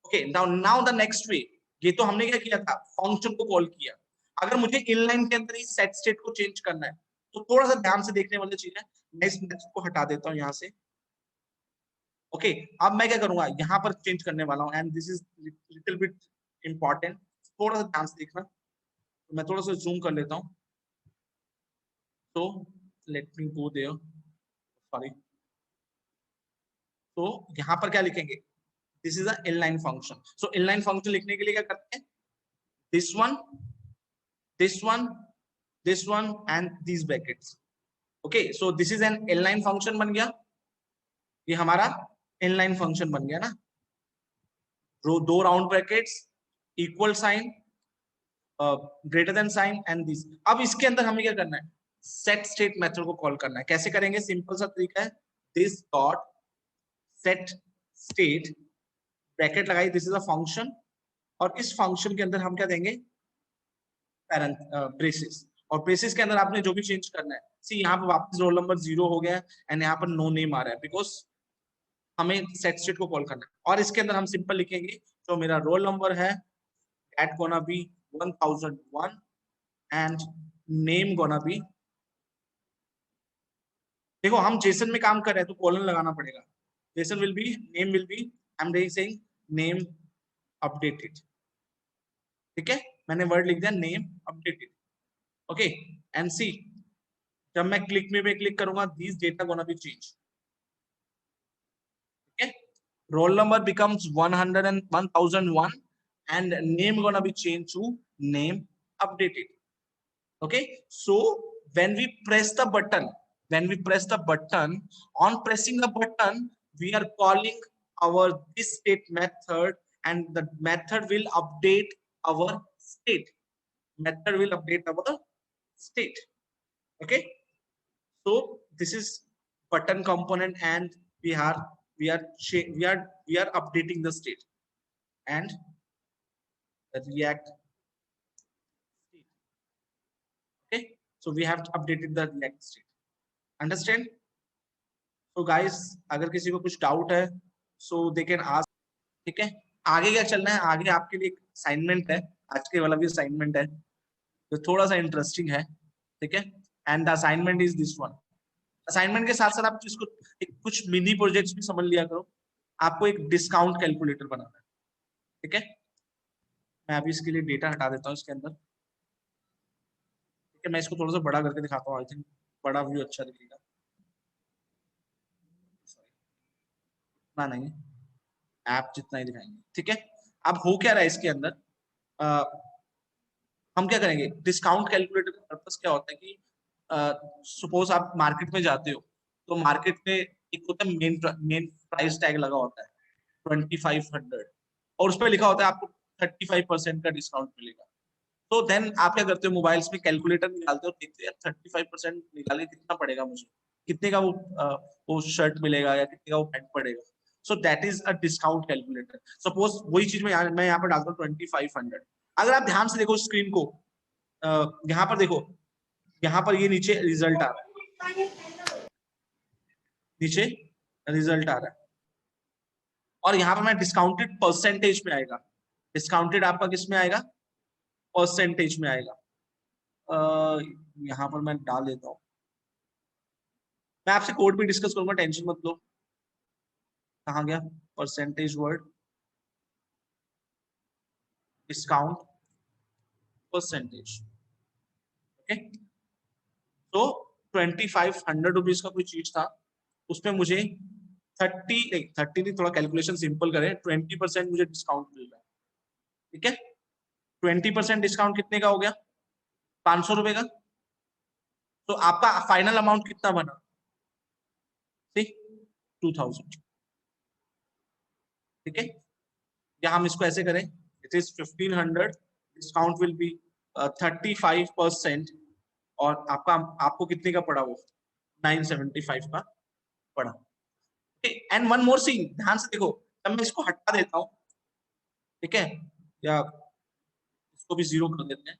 Okay now the next way, ये तो हमने क्या किया था फंक्शन को कॉल किया। अगर मुझे इनलाइन के अंदर ही सेट स्टेट को चेंज करना है तो थोड़ा सा ध्यान से देखने वाली चीज है, मैं इस मैसेज को हटा देता हूं यहां से। ओके अब मैं क्या करूंगा यहां पर चेंज करने वाला हूं and this is little bit important, थोड़ा सा ध्यान से देखना। तो मैं थोड़ा सा जूम कर लेता हूं, तो let me go there, sorry. तो यहां पर क्या लिखेंगे, this is a inline function. So inline function लिखने के लिए क्या करते हैं, this one, this one, this one and these brackets. Okay, so this is an inline function बन गया, ये हमारा inline function बन गया ना, दो round brackets, equal sign, greater than sign and this. अब इसके अंदर हमें क्या करना है, सेट स्टेट मेथड को कॉल करना है। कैसे करेंगे, सिंपल सा तरीका है, this dot set state bracket लगाई, दिस इज अ फंक्शन, और इस फंक्शन के अंदर हम क्या देंगे ब्रेसेस, और ब्रेसेस के अंदर आपने जो भी चेंज करना है, सी यहाँ पर वापस रोल नंबर 0 हो गया एंड यहाँ पर नो नेम आ रहा है बिकॉज हमें सेट स्टेट को कॉल करना है। और इसके अंदर हम सिंपल लिखेंगे जो मेरा रोल नंबर है that gonna be 1001 and name gonna be, देखो हम जेसन में काम कर रहे हैं तो कॉलन लगाना पड़ेगा, JSON will be name will be I am saying name updated, ठीक है, मैंने वर्ड लिख दिया name updated. Okay and see जब मैं क्लिक में पे क्लिक करूंगा this data gonna be change, ठीक है, roll number becomes 100 and 1001 and name gonna be changed to name updated. Okay, so when we press the button, when we press the button, on pressing the button we are calling our this state method and the method will update our state, method will update our state. Okay, so this is button component and we are we are we are updating the state and the react state. Okay, so we have updated the react state, understand। so guys अगर किसी को कुछ doubt है so they can ask, ठीक है। आगे क्या चलना है, आगे आपके लिए असाइनमेंट है, आज के वाला भी असाइनमेंट है जो थोड़ा सा इंटरेस्टिंग है, ठीक है, and the assignment is this one. Assignment के साथ साथ आप इसको कुछ मिनी प्रोजेक्ट्स भी समझ लिया करो। आपको एक डिस्काउंट कैलकुलेटर बनाना है, ठीक है। मैं अभी इसके लिए डेटा हटा देता हूँ इसके अंदर, ठीक है, मैं इसको थोड़ा सा बड़ा करके दिखाता हूँ, आई थिंक बड़ा व्यू अच्छा दिखेगा, ना नहीं ऐप जितना ही दिखाएंगे, ठीक है। अब हो क्या रहा है इसके अंदर, हम क्या करेंगे, डिस्काउंट कैलकुलेटर का पर्पस क्या होता है कि सपोज आप मार्केट में जाते हो तो मार्केट में एक होता है मेन प्राइस टैग लगा होता है 2500 और उस पर लिखा होता है आपको 35% का डिस्काउंट मिलेगा। तो देन आप क्या करते हो, मोबाइल्स में कैलकुलेटर निकालते हो, देखते हो 35% निकाले कितना पड़ेगा मुझे, कितने का वो शर्ट मिलेगा या कितने का वो पैंट पड़ेगा। So that is a discount calculator. Suppose वही चीज मैं यहाँ पर डालता हूँ 2500। अगर आप ध्यान से देखो स्क्रीन को, यहाँ पर देखो, यहाँ पर ये नीचे रिजल्ट आ रहा है, नीचे रिजल्ट आ रहा है, और यहाँ पर मैं डिस्काउंटेड परसेंटेज में आएगा। डिस्काउंटेड आपका किस में आएगा? परसेंटेज में आएगा। यहाँ पर मैं डाल देता हूँ, मैं आपसे कोड भी डिस्कस करूंगा, टेंशन मत लो। कहाँ गया percentage word? Discount percentage. Okay, तो 2500 रुपीज का कोई चीज था, उसमें मुझे 30 नहीं, थोड़ा कैलकुलेशन सिंपल करें, 20% मुझे डिस्काउंट मिल रहा है। ठीक है, 20% डिस्काउंट कितने का हो गया? 500 रुपए का। तो आपका फाइनल अमाउंट कितना बना? 2000। ठीक है, या हम इसको ऐसे करें, it is 1500, discount will be 35%, और आपको कितने का पड़ा? वो 975 का पड़ा। एंड वन मोर थिंग, ध्यान से देखो, जब मैं इसको हटा देता हूं, ठीक है, या इसको भी 0 कर देते हैं।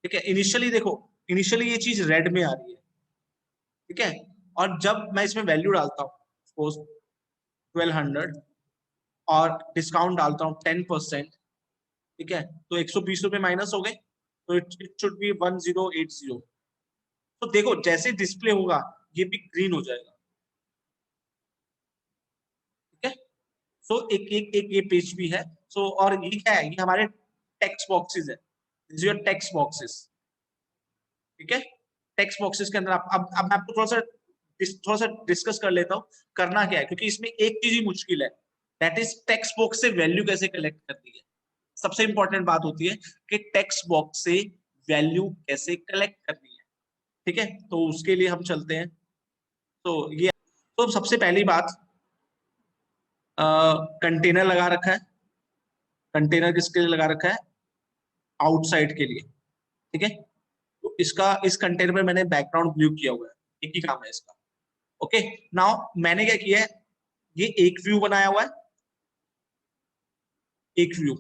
ठीक है, इनिशियली देखो, इनिशियली ये चीज रेड में आ रही है। ठीक है, और जब मैं इसमें वैल्यू डालता हूँ सपोज 1200 और डिस्काउंट डालता हूँ 10%, ठीक है, तो 120 रुपए माइनस हो गए, तो इट शुड बी 1080। तो देखो जैसे डिस्प्ले होगा ये भी ग्रीन हो जाएगा। ठीक है, सो एक एक एक ये पेज भी है। सो और ये क्या है? ये हमारे टेक्स्ट बॉक्सेस है, दिस योर टेक्स्ट बॉक्सेस। ठीक है, टेक्स्ट बॉक्सेस के अंदर अब मैं आपको थोड़ा सा डिस्कस कर लेता हूँ करना क्या है, क्योंकि इसमें एक चीज ही मुश्किल है, दैट इज टेक्स्ट बॉक्स से वैल्यू कैसे कलेक्ट करनी है। सबसे इंपॉर्टेंट बात होती है कि टेक्स्ट बॉक्स से वैल्यू कैसे कलेक्ट करनी है। ठीक है, तो उसके लिए हम चलते हैं। तो ये, तो सबसे पहली बात, कंटेनर लगा रखा है। कंटेनर किसके लिए लगा रखा है? आउटसाइड के लिए। ठीक है, तो इसका, इस कंटेनर में मैंने बैकग्राउंड ब्लू किया हुआ है, एक ही काम है इसका। ओके, नाउ मैंने क्या किया है, ये एक व्यू बनाया हुआ है, एक व्यू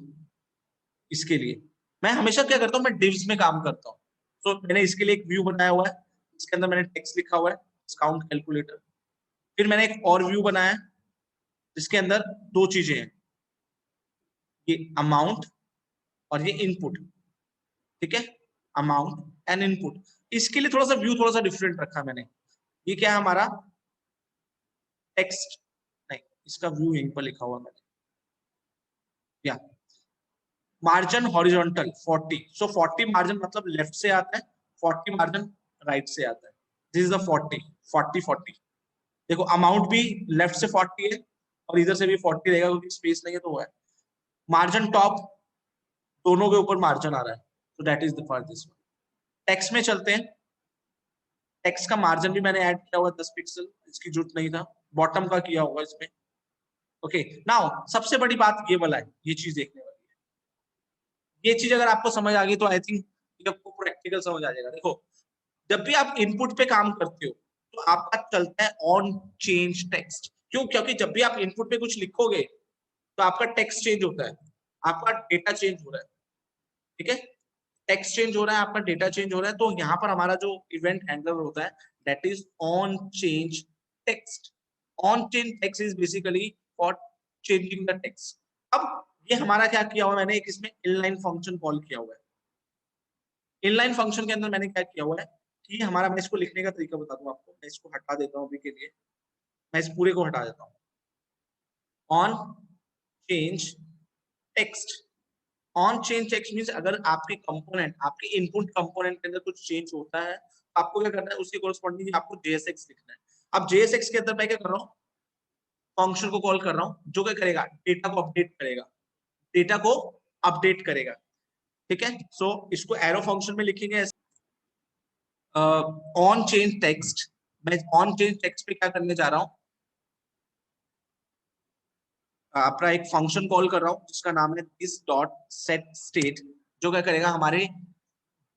इसके लिए। मैं हमेशा क्या करता हूँ, मैं डिव्स में काम करता हूँ। तो मैंने इसके लिए एक व्यू बनाया हुआ है, इसके अंदर मैंने टेक्स्ट लिखा हुआ है डिस्काउंट कैलकुलेटर। फिर मैंने एक और व्यू बनाया जिसके अंदर दो चीजें हैं, ये अमाउंट और ये इनपुट। ठीक है, अमाउंट एंड इनपुट। इसके लिए थोड़ा सा व्यू थोड़ा सा डिफरेंट रखा मैंने। ये क्या है हमारा? टेक्स्ट नहीं, इसका व्यू यहीं पर लिखा हुआ मैंने, या मार्जिन हॉरिजॉन्टल 40। सो 40 मार्जिन मतलब लेफ्ट से आता है, 40 मार्जिन राइट से आता है। This is the 40 40 40। देखो अमाउंट भी लेफ्ट से 40 है और इधर से भी 40 रहेगा, क्योंकि स्पेस नहीं है तो वो है। मार्जिन टॉप, दोनों के ऊपर मार्जिन आ रहा है, तो that is the for this one. Text में चलते हैं। टेक्स्ट का मार्जिन भी मैंने ऐड किया हुआ 10 पिक्सल, इसकी जरूरत नहीं था, बॉटम का किया होगा इसमें। ओके, नाउ सबसे बड़ी बात ये वाला है, ये चीज देखने वाली है। ये चीज अगर आपको समझ आ गई तो आई थिंक आपको प्रैक्टिकल समझ आ जाएगा। देखो, जब भी आप इनपुट पे काम करते हो तो आपका चलता है ऑन चेंज टेक्स्ट। क्यों? क्योंकि जब भी आप इनपुट पे कुछ लिखोगे तो आपका टेक्स्ट चेंज होता है, आपका डेटा चेंज हो रहा है। ठीक है, टेक्स्ट चेंज हो रहा है, आपका डेटा चेंज हो रहा है, तो यहाँ पर हमारा जो इवेंट हैंडलर होता है that is on change text. On change text is basically for changing the text. अब ये हमारा क्या किया हुआ है, मैंने एक इसमें इनलाइन फंक्शन कॉल किया हुआ है। इनलाइन फंक्शन के अंदर मैंने क्या किया हुआ है कि हमारा, मैं इसको लिखने का तरीका बता दूं आपको, मैं इसको हटा देता हूं अभी के लिए, मैं इस पूरे को हटा देता हूं। On change text, on change text means अगर आपके कंपोनेंट, आपके इनपुट कंपोनेंट के अंदर कुछ चेंज होता है, आपको क्या करना है, उसके कोरस्पॉन्डिंग आपको JSX लिखना है। अब JSX के अंदर मैं क्या कर रहा हूँ, फंक्शन को कॉल कर रहा हूँ जो क्या करेगा, डेटा को अपडेट करेगा, डेटा को अपडेट करेगा। ठीक है, सो इसको एरो फंक्शन में लिखेंगे ऑन चेंज टेक्स्ट। मैं ऑन चेंज टेक्स्ट पे क्या करने जा रहा हूँ, अपना एक फंक्शन कॉल कर रहा हूँ जिसका नाम है दिस डॉट सेट स्टेट, जो क्या करेगा, हमारे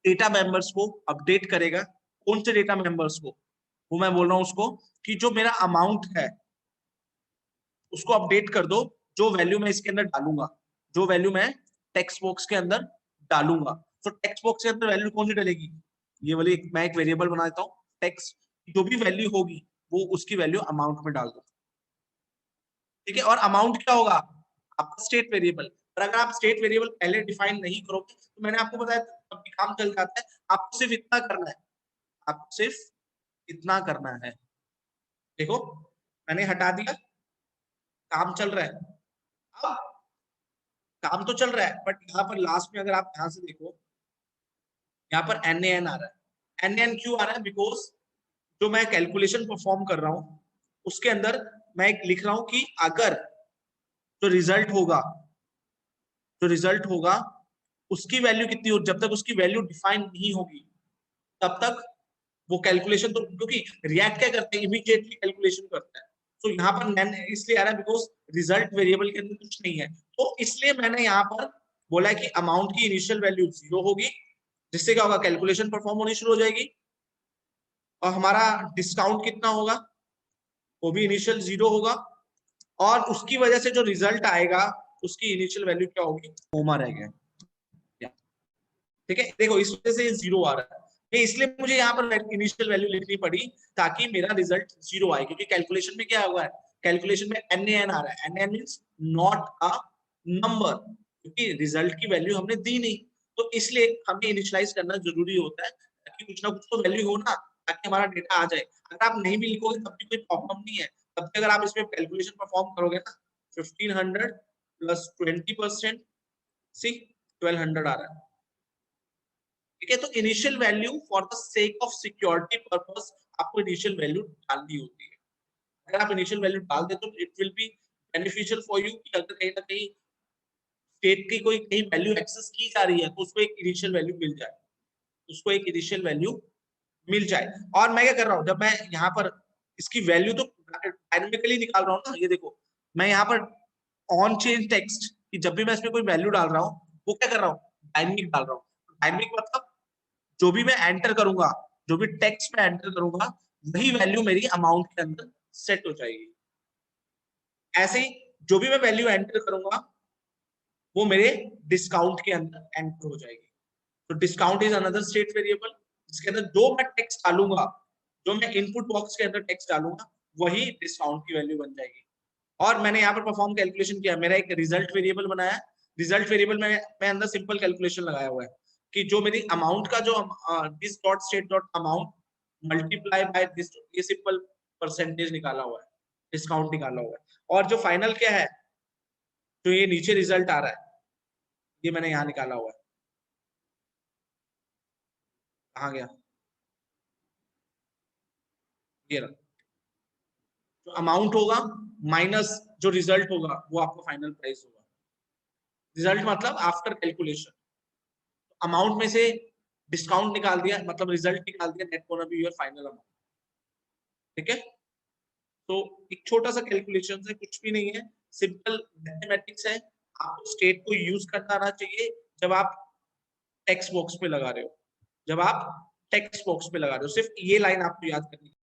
डेटा मेंबर्स को अपडेट करेगा। कौन से डेटा मेंबर्स को? वो मैं बोल रहा हूँ उसको कि जो मेरा अमाउंट है, उसको अपडेट कर दो, जो वैल्यू मैं इसके अंदर डालूंगा, जो वैल्यू मैं टेक्स्ट बॉक्स के अंदर डालूंगा। तो टेक्स्ट बॉक्स के अंदर वैल्यू कौन सी डलेगी, ये वाली मैं एक वेरिएबल बना देता हूँ, टेक्स्ट, जो भी वैल्यू होगी वो उसकी वैल्यू अमाउंट में डाल दो, ठीक है। और अमाउंट क्या होगा, आपका स्टेट वेरिएबल। पर अगर आप स्टेट वेरिएबल पहले डिफाइन नहीं करोगे तो मैंने आपको बताया तब भी काम चल जाता है। आपको सिर्फ इतना करना है, आपको सिर्फ इतना करना है, देखो मैंने हटा दिया, काम चल रहा है। अब काम तो चल रहा है, बट यहाँ पर लास्ट में अगर आप ध्यान से देखो, यहाँ पर NaN आ रहा है। NaN क्यों आ रहा है, बिकॉज जो मैं कैलकुलेशन परफॉर्म कर रहा हूँ उसके अंदर मैं एक लिख रहा हूँ कि अगर जो रिजल्ट होगा, जो रिजल्ट होगा उसकी वैल्यू कितनी हो, जब तक उसकी वैल्यू डिफाइन नहीं होगी तब तक वो कैलकुलेशन, तो क्योंकि रिएक्ट क्या करते हैं, इमीडिएटली कैलकुलेशन करता है। तो यहाँ पर नैन इसलिए आ रहा है बिकॉज रिजल्ट वेरिएबल के अंदर कुछ नहीं है। तो इसलिए मैंने यहाँ पर बोला है कि अमाउंट की इनिशियल वैल्यू 0 होगी, जिससे क्या होगा, कैलकुलेशन परफॉर्म होनी शुरू हो जाएगी। और हमारा डिस्काउंट कितना होगा, वो भी इनिशियल 0 होगा, और उसकी वजह से जो रिजल्ट आएगा उसकी इनिशियल वैल्यू क्या होगी, कोमा रह गया, ठीक है। देखो इस वजह से 0 आ रहा है, इसलिए मुझे यहाँ पर इनिशियल वैल्यू लिखनी पड़ी ताकि मेरा रिजल्ट 0 आए, क्योंकि कैलकुलेशन में क्या हुआ है, कैलकुलेशन में NaN आ रहा है, NaN means not a number, क्योंकि रिजल्ट की वैल्यू हमने दी नहीं, तो इसलिए हमें इनिशियलाइज करना जरूरी होता है ताकि कुछ ना कुछ तो वैल्यू हो ना, ताकि हमारा डेटा आ जाए। अगर आप नहीं भी लिखोगे तब भी कोई प्रॉब्लम नहीं है, तब भी अगर आप इसमें कैलकुलेशन परफॉर्म करोगे ना, 1500 प्लस 20%, सी 1200 आ रहा है, ठीक है। तो initial value for the sake of security purpose आपको इनिशियल वैल्यू डालनी होती है। अगर आप इनिशियल वैल्यू डाल दे तो it will be beneficial for you, कि अगर कहीं ना कहीं स्टेट की कोई कहीं वैल्यू एक्सेस की जा रही है तो उसको एक इनिशियल वैल्यू मिल जाए, उसको एक इनिशियल वैल्यू मिल जाए। और मैं क्या कर रहा हूँ, जब मैं यहाँ पर इसकी वैल्यू तो डायनेमिकली निकाल रहा हूँ ना, ये देखो मैं यहाँ पर ऑन चेंज टेक्स्ट कि जब भी मैं इसमें कोई वैल्यू डाल रहा हूँ वो क्या कर रहा हूँ, डायनेमिक डाल रहा हूँ। डायनेमिक मतलब जो भी मैं एंटर करूंगा, जो भी टेक्स्ट में एंटर करूंगा, वही वैल्यू मेरी अमाउंट के अंदर सेट हो जाएगी। ऐसे ही जो भी मैं वैल्यू एंटर करूंगा वो मेरे डिस्काउंट के अंदर एंटर हो जाएगी। तो discount is another state variable, जिसके अंदर जो मैं टेक्स्ट डालूंगा, जो मैं इनपुट बॉक्स के अंदर टेक्स्ट डालूंगा, वही डिस्काउंट की वैल्यू बन जाएगी। और मैंने यहाँ पर परफॉर्म कैलकुलेशन किया, मेरा एक रिजल्ट वेरिएबल बनाया, रिजल्ट वेरिएबल में मैं अंदर सिंपल कैलकुलेशन लगाया हुआ है कि जो मेरी अमाउंट का जो this dot state dot amount multiply by this, ये सिंपल परसेंटेज निकाला हुआ है, डिस्काउंट निकाला हुआ है। और जो फाइनल क्या है, जो ये नीचे रिजल्ट आ रहा है, ये मैंने यहाँ निकाला हुआ है, कहाँ गया, ये रहा। जो अमाउंट होगा माइनस जो रिजल्ट होगा वो आपका फाइनल प्राइस होगा। रिजल्ट मतलब आफ्टर कैलकुलेशन, अमाउंट में से डिस्काउंट निकाल दिया मतलब रिजल्ट निकाल दिया, net gonna be your final amount, ठीक है। तो एक छोटा सा कैलकुलेशन है, कुछ भी नहीं है, सिंपल मैथमेटिक्स है। आपको स्टेट को यूज करना आना चाहिए जब आप टेक्स्ट बॉक्स पे लगा रहे हो, जब आप टेक्स्ट बॉक्स पे लगा रहे हो, सिर्फ ये लाइन आपको याद करनी है।